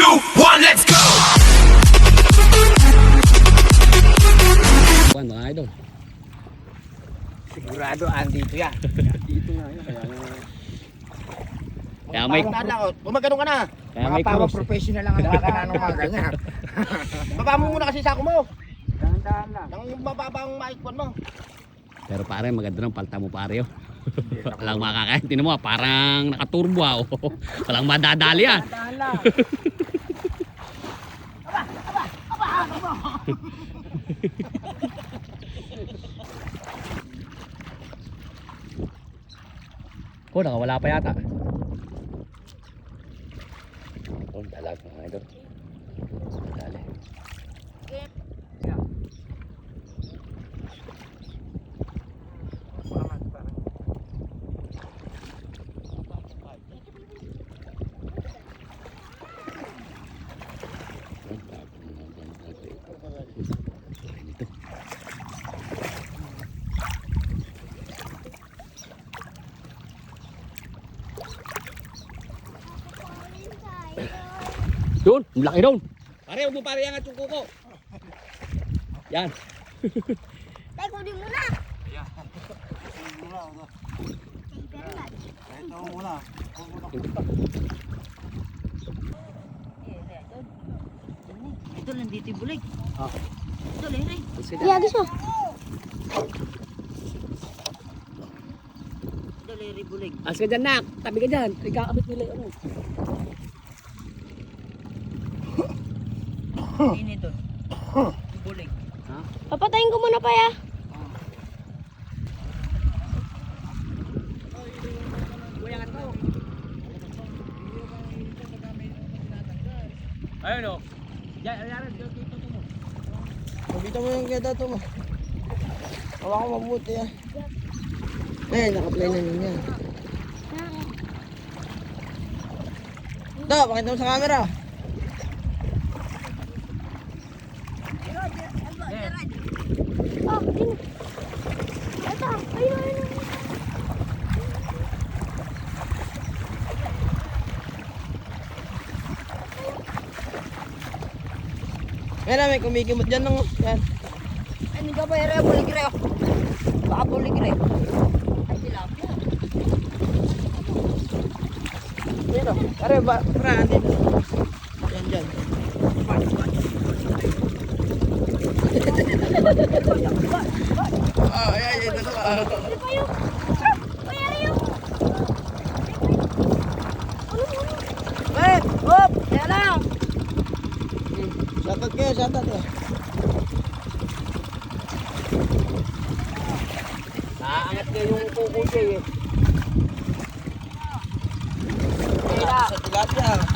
1, let's go! Mga idol. Sigurado andito yan. Dito nga yun. Kaya may Gumagano ka na. kaya Mga may pang cross. professional lang ang makakana ng mga ganyan. Baba mo muna kasi sako mo. Dahan-dahan lang. Nang mababang maikwan mo. Pero pare, maganda ng palta mo pare. Oh. Walang makakain. Tinan mo, parang nakaturbo. Oh. Walang madadali yan. Dahan lang. Oh, nakawala pa yata. Oh, dalag mga idol. Dali. Doon, laki doon. Pare, huwag mo pare angat yung kuko. Yan. Tay, kunin mo na. Ito nandito yung bulig. Ah. Ito lere. Iyagis mo. Ito lere bulig. As ka dyan, nak. Tabi ka dyan. Ikakabit nila yung ano. Ini doon. Yung bulig. Papatayin ko muna pa ya. Ayun o. Yan, yan, dito mo. Pagkita mo yung kaya dato mo. Hawa ko mabuti ah. Eh, naka-play na yun yan. Ito, pakita mo sa camera. Oh, din. Ito, ayun. Yan na, may kumikimot dyan nung. Yan. Ano ka ba ere bulig re? Baka bulig re. Ay tilapia. Dito. Pare, para, dito. Yan, dyan. Ah, ayan, ayan, dito ka. Ano pa yun? Uy, ano yun? Wait, hop, yan lang. Shoutout kayo, shoutout eh. Naangat niya yung kuko siya eh. Sa tilapia.